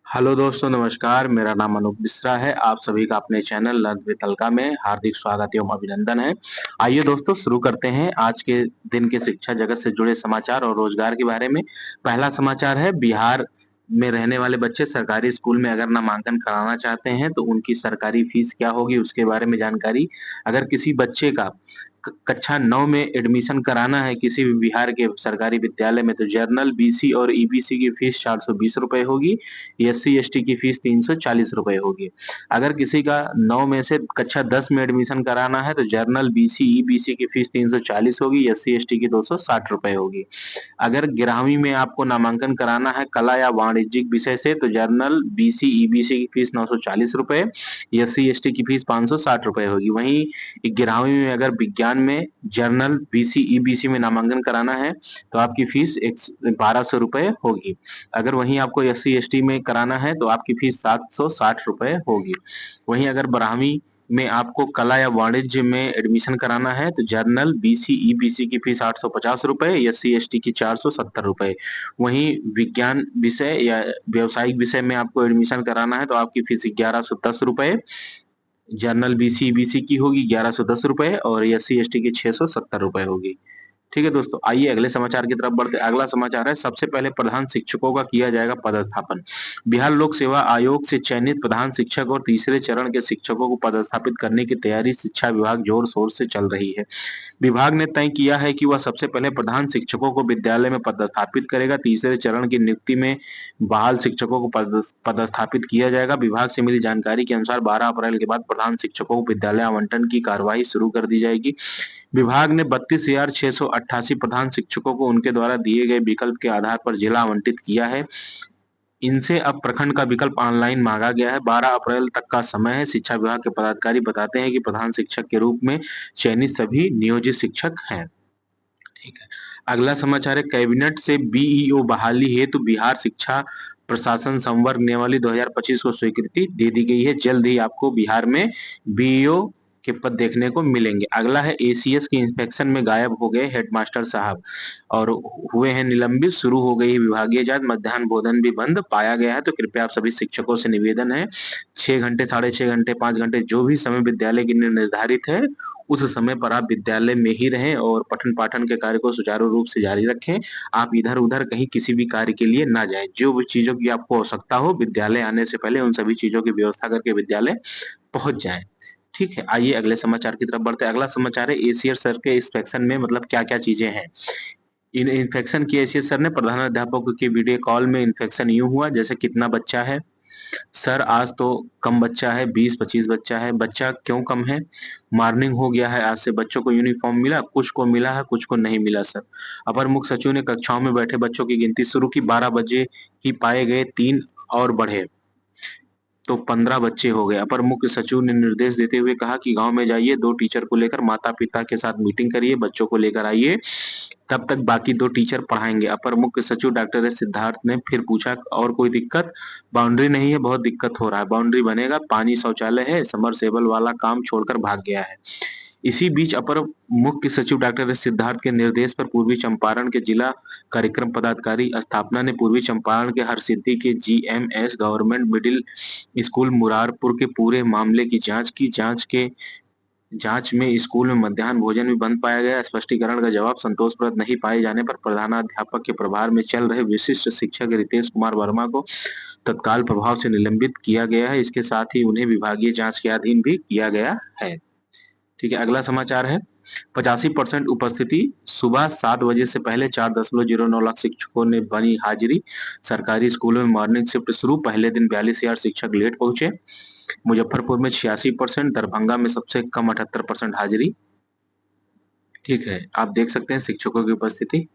Hello दोस्तों, नमस्कार। मेरा नाम अनूप मिश्रा है। आप सभी का अपने चैनल लर्न विद अलका में हार्दिक स्वागत एवं अभिनंदन है। आइए दोस्तों, शुरू करते हैं आज के दिन के शिक्षा जगत से जुड़े समाचार और रोजगार के बारे में। पहला समाचार है, बिहार में रहने वाले बच्चे सरकारी स्कूल में अगर नामांकन कराना चाहते हैं तो उनकी सरकारी फीस क्या होगी, उसके बारे में जानकारी। अगर किसी बच्चे का कक्षा 9 में एडमिशन कराना है किसी भी बिहार के सरकारी विद्यालय में, तो जर्नल, बीसी और ईबीसी की फीस 420 रुपए होगी। एससी एसटी की फीस 340 रुपए होगी। अगर किसी का 9 में से कक्षा 10 में एडमिशन कराना है तो जर्नल, बीसी, ईबीसी की फीस 340 होगी, एससी एसटी की 260 रुपए होगी। अगर 11वीं में आपको नामांकन कराना है कला या वाणिज्यिक विषय से तो जर्नल, बीसी, ईबीसी की फीस 940 रुपए, एससी एसटी की फीस 560 रुपए होगी। वहीं 11वीं में अगर विज्ञान में जर्नल, बीसी, ईबीसी में नामांकन कराना है तो आपकी फीस 1200 रुपए होगी। अगर वहीं आपको एससी एसटी में कराना है तो आपकी फीस 760 रुपए होगी। वहीं अगर 12वीं में आपको कला या वाणिज्य में एडमिशन कराना है तो जर्नल, बीसी, ईबीसी की फीस 850 रुपए, एससी एसटी की 470 रुपए। वहीं विज्ञान विषय या व्यवसायिक विषय में आपको एडमिशन कराना है तो आपकी फीस 1110 रुपए, जर्नल, बीसी, ईबीसी की होगी 1110 रुपए और एससी एसटी की 670 रुपए होगी। ठीक है दोस्तों, आइए अगले समाचार की तरफ बढ़ते हैं। अगला समाचार है, सबसे पहले प्रधान शिक्षकों का किया जाएगा पदस्थापन। बिहार लोक सेवा आयोग से चयनित प्रधान शिक्षक और तीसरे चरण के शिक्षकों को पदस्थापित करने की तैयारी शिक्षा विभाग जोर शोर से चल रही है। विभाग ने तय किया है कि वह सबसे पहले प्रधान शिक्षकों को विद्यालय में पदस्थापित करेगा। तीसरे चरण की नियुक्ति में बहाल शिक्षकों को पदस्थापित किया जाएगा। विभाग से मिली जानकारी के अनुसार 12 अप्रैल के बाद प्रधान शिक्षकों को विद्यालय आवंटन की कार्यवाही शुरू कर दी जाएगी। विभाग ने 32,688 प्रधान शिक्षकों को उनके द्वारा दिए गए विकल्प के आधार पर जिला आवंटित किया है। इनसे अब प्रखंड का विकल्प ऑनलाइन मांगा गया है। 12 अप्रैल तक का समय है। शिक्षा विभाग के पदाधिकारी बताते हैं कि प्रधान शिक्षक के रूप में चयनित सभी नियोजित शिक्षक हैं। ठीक है। अगला समाचार है, कैबिनेट से बीईओ बहाली हेतु बिहार शिक्षा प्रशासन संवर्ग नियमावली 2025 को स्वीकृति दे दी गई है। जल्द ही आपको बिहार में बीईओ के पद देखने को मिलेंगे। अगला है, एसीएस की इंस्पेक्शन में गायब हो गए हेडमास्टर साहब और हुए हैं निलंबित। शुरू हो गई विभागीय जांच। मध्याह्न भोजन भी बंद पाया गया है, तो कृपया आप सभी शिक्षकों से निवेदन है, 6 घंटे, 6.5 घंटे, 5 घंटे जो भी समय विद्यालय के लिए निर्धारित है उस समय पर आप विद्यालय में ही रहें और पठन पाठन के कार्य को सुचारू रूप से जारी रखें। आप इधर उधर कहीं किसी भी कार्य के लिए ना जाएं। जो भी चीजों की आपको आवश्यकता हो विद्यालय आने से पहले उन सभी चीजों की व्यवस्था करके विद्यालय पहुंच जाएं। ठीक है, आइए अगले समाचार की तरफ बढ़ते हैं। अगला समाचार है, एसीएस सर के इंस्पेक्शन में मतलब क्या क्या चीजें हैं। इन इन्फेक्शन की एसीएस सर ने प्रधानाध्यापकों की वीडियो कॉल में इन्फेक्शन यूं हुआ जैसे कितना बच्चा है सर, आज तो कम बच्चा है, 20-25 बच्चा है। बच्चा क्यों कम है? मॉर्निंग हो गया है, आज से बच्चों को यूनिफॉर्म मिला, कुछ को मिला है, कुछ को नहीं मिला सर। अपर मुख्य सचिव ने कक्षाओं में बैठे बच्चों की गिनती शुरू की। 12 बजे ही पाए गए 3 और बढ़े तो 15 बच्चे हो गए। अपर मुख्य सचिव ने निर्देश देते हुए कहा कि गांव में जाइए, 2 टीचर को लेकर माता पिता के साथ मीटिंग करिए, बच्चों को लेकर आइए, तब तक बाकी 2 टीचर पढ़ाएंगे। अपर मुख्य सचिव डॉक्टर एस सिद्धार्थ ने फिर पूछा, और कोई दिक्कत? बाउंड्री नहीं है, बहुत दिक्कत हो रहा है। बाउंड्री बनेगा, पानी शौचालय है, समरसेबल वाला काम छोड़कर भाग गया है। इसी बीच अपर मुख्य सचिव डॉक्टर एस सिद्धार्थ के निर्देश पर पूर्वी चंपारण के जिला कार्यक्रम पदाधिकारी स्थापना ने पूर्वी चंपारण के हरसिद्धि के GMS government middle school Murarpur के पूरे मामले की जांच की। जांच में स्कूल में मध्याह्न भोजन भी बंद पाया गया। स्पष्टीकरण का जवाब संतोषप्रद नहीं पाए जाने पर प्रधानाध्यापक के प्रभार में चल रहे विशिष्ट शिक्षक रितेश कुमार वर्मा को तत्काल प्रभाव से निलंबित किया गया है। इसके साथ ही उन्हें विभागीय जांच के अधीन भी किया गया है। ठीक है, अगला समाचार है, 85% उपस्थिति। सुबह 7 बजे से पहले 4.09 लाख शिक्षकों ने बनी हाजिरी। सरकारी स्कूलों में मॉर्निंग शिफ्ट शुरू। पहले दिन 42,000 शिक्षक लेट पहुंचे। मुजफ्फरपुर में 86%, दरभंगा में सबसे कम 78% हाजिरी। ठीक है, आप देख सकते हैं शिक्षकों की उपस्थिति।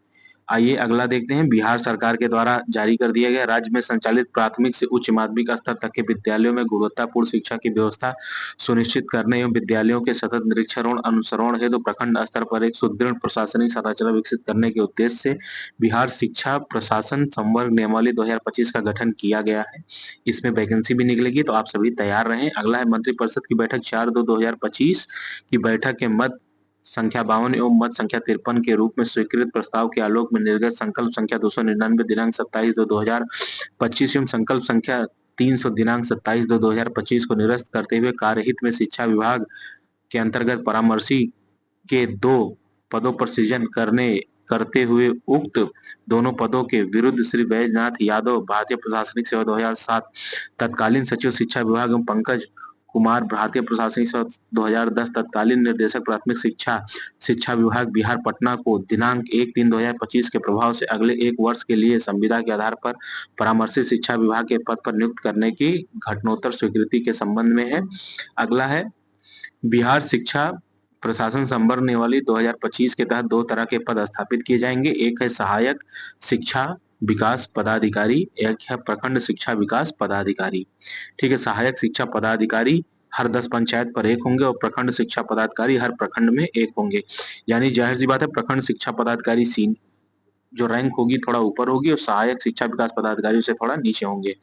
आइए अगला देखते हैं, बिहार सरकार के द्वारा जारी कर दिया गया, राज्य में संचालित प्राथमिक से उच्च माध्यमिक स्तर तक के विद्यालयों में गुणवत्तापूर्ण शिक्षा की व्यवस्था सुनिश्चित करने एवं विद्यालयों के सतत निरीक्षण और अनुसरण हेतु प्रखंड स्तर पर एक सुदृढ़ प्रशासनिक संरचना विकसित करने के उद्देश्य से बिहार शिक्षा प्रशासन संवर्ग नियमावली 2025 का गठन किया गया है। इसमें वैकेंसी भी निकलेगी, तो आप सभी तैयार रहें। अगला है, मंत्रिपरिषद की बैठक 4/2/2025 की बैठक के मत संख्या 52 एवं मत संख्या 53 के रूप में स्वीकृत प्रस्ताव के आलोक में निर्गत संकल्प संख्या 299 दिनांक 27/2/2025 एवं संकल्प संख्या 300 दिनांक 27/2/2025 को निरस्त करते हुए कार्यहित में शिक्षा विभाग के अंतर्गत परामर्शी के 2 पदों पर सृजन करते हुए उक्त दोनों पदों के विरुद्ध श्री बैजनाथ यादव, भारतीय प्रशासनिक सेवा 2007 तत्कालीन सचिव शिक्षा विभाग, एवं पंकज कुमार, भारतीय प्रशासनिक सेवा 2010 तत्कालीन निर्देशक प्राथमिक शिक्षा शिक्षा विभाग बिहार पटना को दिनांक 1/3/2025 के प्रभाव से अगले 1 वर्ष के लिए संविदा के आधार पर परामर्शी शिक्षा विभाग के पद पर नियुक्त करने की घटनोत्तर स्वीकृति के संबंध में है। अगला है बिहार शिक्षा प्रशासन संवर्ग नियमावली 2025 के तहत 2 तरह के पद स्थापित किए जाएंगे। एक है सहायक शिक्षा विकास पदाधिकारी, एक है प्रखंड शिक्षा विकास पदाधिकारी। ठीक है, सहायक शिक्षा पदाधिकारी हर 10 पंचायत पर 1 होंगे और प्रखंड शिक्षा पदाधिकारी हर प्रखंड में 1 होंगे। यानी जाहिर सी बात है, प्रखंड शिक्षा पदाधिकारी जो रैंक होगी थोड़ा ऊपर होगी और सहायक शिक्षा विकास पदाधिकारी से थोड़ा नीचे होंगे।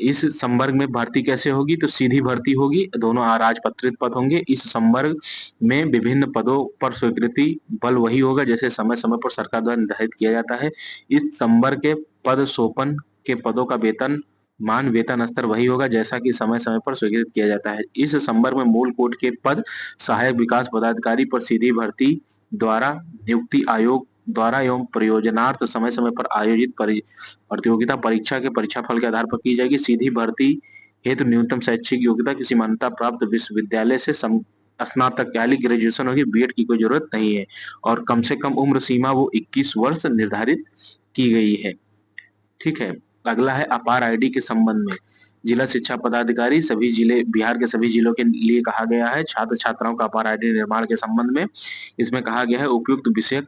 इस संवर्ग में भर्ती कैसे होगी? तो सीधी भर्ती होगी, दोनों अराजपत्रित पद होंगे। इस संवर्ग में विभिन्न पदों पर स्वीकृति बल वही होगा जैसे समय समय पर सरकार द्वारा निर्धारित किया जाता है। इस संवर्ग के पद सोपन के पदों का वेतन स्तर वही होगा जैसा कि समय समय पर स्वीकृत किया जाता है। इस संवर्ग में मूल कोट के पद सहायक विकास पदाधिकारी पर सीधी भर्ती द्वारा नियुक्ति आयोग द्वारा एवं प्रयोजनार्थ समय समय पर आयोजित प्रतियोगिता परीक्षा के परीक्षाफल के आधार पर की जाएगी। सीधी भर्ती हेतु न्यूनतम शैक्षिक योग्यता किसी मान्यता प्राप्त विश्वविद्यालय से स्नातक यानी ग्रेजुएशन होगी, बीएड की कोई जरूरत नहीं है और कम से कम उम्र सीमा वो 21 वर्ष निर्धारित की गई है। ठीक है, अगला है अपार आईडी के संबंध में। जिला शिक्षा पदाधिकारी सभी जिले बिहार के सभी जिलों के लिए कहा गया है छात्र छात्राओं का अपार आईडी निर्माण के संबंध में। इसमें कहा गया है उपयुक्त विषय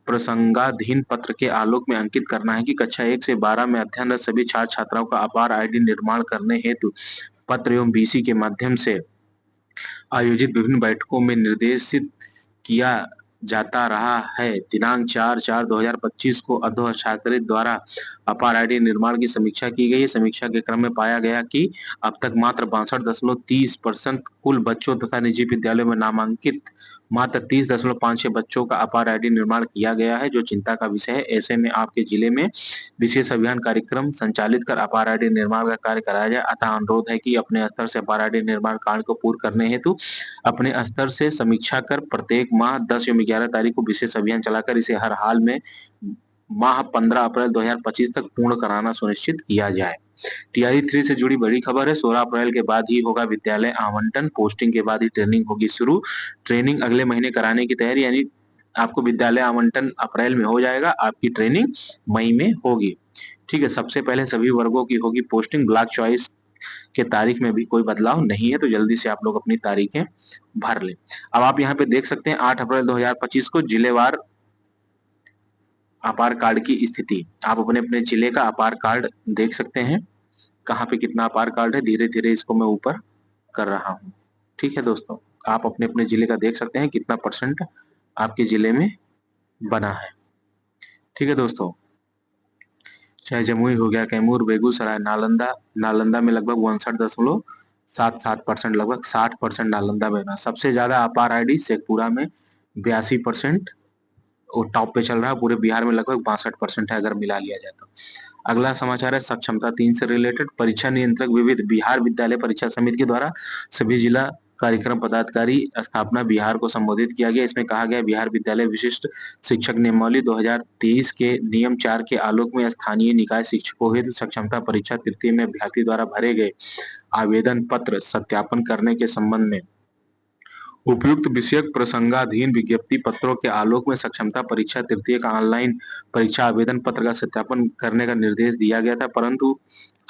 प्रसंगाधीन पत्र के आलोक में अंकित करना है कि कक्षा 1 से 12 में अध्ययनरत सभी छात्र छात्राओं का अपार आईडी निर्माण करने हेतु पत्र एवं बीसी के माध्यम से आयोजित विभिन्न बैठकों में निर्देशित किया जाता रहा है। दिनांक 4/4/2025 को अध्यक्षाकृत द्वारा अपार आईडी निर्माण की समीक्षा की गई। समीक्षा के क्रम में पाया गया कि अब तक मात्र 62.30% कुल बच्चों तथा निजी विद्यालयों में नामांकित मात्र 30.56 बच्चों का अपार आईडी निर्माण किया गया है, जो चिंता का विषय है। ऐसे में आपके जिले में विशेष अभियान कार्यक्रम संचालित कर अपार आईडी निर्माण का कार्य कराया जाए। अतः अनुरोध है कि अपने स्तर से अपार आईडी निर्माण कार्य को पूर्ण करने हेतु अपने स्तर से समीक्षा कर प्रत्येक माह 10 एवं 11 तारीख को विशेष अभियान चलाकर इसे हर हाल में माह 15 अप्रैल 2025 तक पूर्ण कराना सुनिश्चित किया जाए। टीआई 3 से जुड़ी बड़ी खबर है। 16 अप्रैल के बाद ही होगा विद्यालय आवंटन, पोस्टिंग के बाद ही ट्रेनिंग होगी शुरू। ट्रेनिंग अगले महीने कराने की तैयारी, यानी आपको विद्यालय आवंटन अप्रैल में हो जाएगा, आपकी ट्रेनिंग मई में होगी। ठीक है, सबसे पहले सभी वर्गों की होगी पोस्टिंग। ब्लॉक चॉइस के तारीख में भी कोई बदलाव नहीं है, तो जल्दी से आप लोग अपनी तारीखें भर लें। अब आप यहाँ पे देख सकते हैं 8 अप्रैल 2025 को जिलेवार अपार कार्ड की स्थिति। आप अपने अपने जिले का अपार कार्ड देख सकते हैं, कहाँ पे कितना अपार कार्ड है। धीरे धीरे इसको मैं ऊपर कर रहा हूँ। ठीक है दोस्तों, आप अपने अपने जिले का देख सकते हैं कितना % आपके जिले में बना है। ठीक है दोस्तों, चाहे जमुई हो गया, कैमूर, बेगूसराय, नालंदा में लगभग 59.77% लगभग 60% नालंदा में बना। सबसे ज्यादा अपार आईडी शेखपुरा में 82% वो टॉप पे चल रहा है। पूरे बिहार में लगभग 62% है अगर मिला लिया जाए तो। अगला समाचार है सक्षमता 3 से रिलेटेड। परीक्षा नियंत्रक विविध बिहार विद्यालय परीक्षा समिति के द्वारा सभी जिला कार्यक्रम पदाधिकारी स्थापना बिहार को संबोधित किया गया। इसमें कहा गया बिहार विद्यालय विशिष्ट शिक्षक नियमावली 2023 के नियम 4 के आलोक में स्थानीय निकाय शिक्षकों हेतु सक्षमता परीक्षा तृतीय में अभ्यर्थी द्वारा भरे गए आवेदन पत्र सत्यापन करने के संबंध में उपयुक्त विषयक प्रसंगाधीन विज्ञप्ति पत्रों के आलोक में सक्षमता परीक्षा तृतीय का ऑनलाइन परीक्षा आवेदन पत्र का सत्यापन करने का निर्देश दिया गया था, परंतु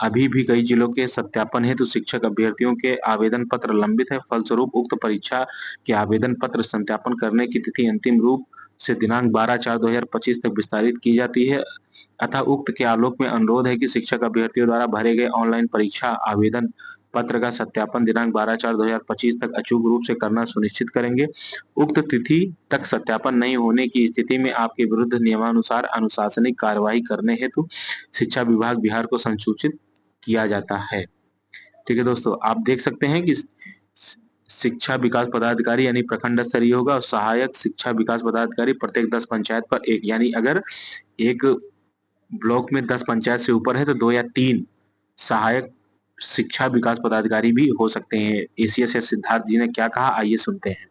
अभी भी कई जिलों के सत्यापन हेतु शिक्षक अभ्यर्थियों के आवेदन पत्र लंबित है। फलस्वरूप उक्त परीक्षा के आवेदन पत्र सत्यापन करने की तिथि अंतिम रूप से दिनांक 12/4/2025 तक विस्तारित की जाती है। अतः उक्त के आलोक में अनुरोध है कि शिक्षक अभ्यर्थियों द्वारा भरे गए ऑनलाइन परीक्षा आवेदन पत्र का सत्यापन दिनांक 12/4/2025 तक अचूक रूप से करना सुनिश्चित करेंगे। उक्त तिथि तक सत्यापन नहीं होने की स्थिति में आपके विरुद्ध नियमानुसार अनुशासनिक कार्यवाही करने हेतु शिक्षा विभाग बिहार को संसूचित किया जाता है। ठीक है दोस्तों, आप देख सकते हैं कि शिक्षा विकास पदाधिकारी यानी प्रखंड स्तरीय होगा और सहायक शिक्षा विकास पदाधिकारी प्रत्येक 10 पंचायत पर 1, यानी अगर एक ब्लॉक में 10 पंचायत से ऊपर है तो 2 या 3 सहायक शिक्षा विकास पदाधिकारी भी हो सकते हैं। एसीएस या सिद्धार्थ जी ने क्या कहा, आइए सुनते हैं।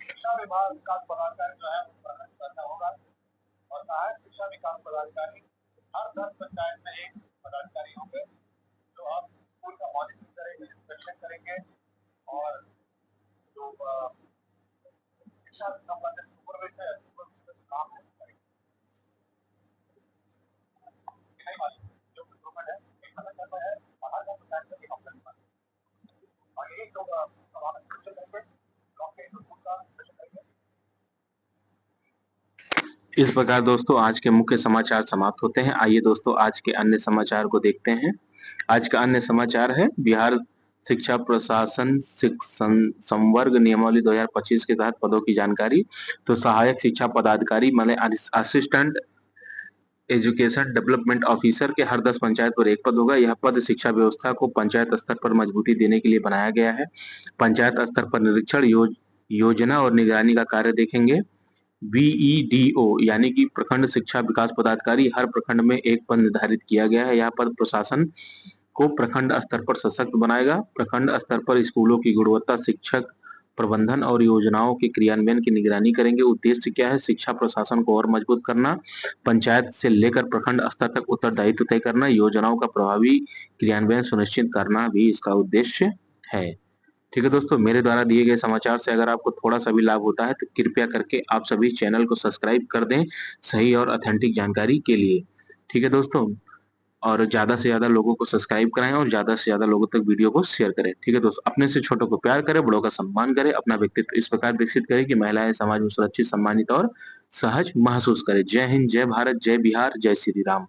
शिक्षा विभाग का पदाधिकारी जो है वो गठन करना होगा और सहायक शिक्षा विकास पदाधिकारी हर 10 पंचायत में एक पदाधिकारी होंगे जो आप स्कूल का मॉनिटरिंग करेंगे, इंस्पेक्शन करेंगे और जो शिक्षा से संबंधित सुपरविजन है, सुपरविजन काम है करेंगे। नहीं मालूम जो इम्प्रूवमेंट है एक अलग करना है और हर 10 पंचायत में एक ऑप्शन है और एक लोग सवाल इंस्पेक्शन करेंगे, ब्लॉक के स्कूल का इंस्पेक्शन करेंगे। इस प्रकार दोस्तों आज के मुख्य समाचार समाप्त होते हैं। आइए दोस्तों आज के अन्य समाचार को देखते हैं। आज का अन्य समाचार है बिहार शिक्षा प्रशासन संवर्ग नियमावली 2025 के तहत पदों की जानकारी। तो सहायक शिक्षा पदाधिकारी माने असिस्टेंट एजुकेशन डेवलपमेंट ऑफिसर के हर 10 पंचायत पर एक पद होगा। यह पद शिक्षा व्यवस्था को पंचायत स्तर पर मजबूती देने के लिए बनाया गया है। पंचायत स्तर पर निरीक्षण योजना और निगरानी का कार्य देखेंगे। बीईडीओ यानी कि प्रखंड शिक्षा विकास पदाधिकारी, हर प्रखंड में एक पद निर्धारित किया गया है। यह पद प्रशासन को प्रखंड स्तर पर सशक्त बनाएगा। प्रखंड स्तर पर स्कूलों की गुणवत्ता, शिक्षक प्रबंधन और योजनाओं के क्रियान्वयन की निगरानी करेंगे। उद्देश्य क्या है, शिक्षा प्रशासन को और मजबूत करना, पंचायत से लेकर प्रखंड स्तर तक उत्तरदायित्व तय करना, योजनाओं का प्रभावी क्रियान्वयन सुनिश्चित करना भी इसका उद्देश्य है। ठीक है दोस्तों, मेरे द्वारा दिए गए समाचार से अगर आपको थोड़ा सा भी लाभ होता है तो कृपया करके आप सभी चैनल को सब्सक्राइब कर दें सही और ऑथेंटिक जानकारी के लिए। ठीक है दोस्तों, और ज्यादा से ज्यादा लोगों को सब्सक्राइब कराएं और ज्यादा से ज्यादा लोगों तक वीडियो को शेयर करें। ठीक है दोस्तों, अपने से छोटों को प्यार करें, बड़ों का सम्मान करें, अपना व्यक्तित्व इस प्रकार विकसित करें कि महिलाएं समाज में सुरक्षित, सम्मानित और सहज महसूस करें। जय हिंद, जय भारत, जय बिहार, जय श्री राम।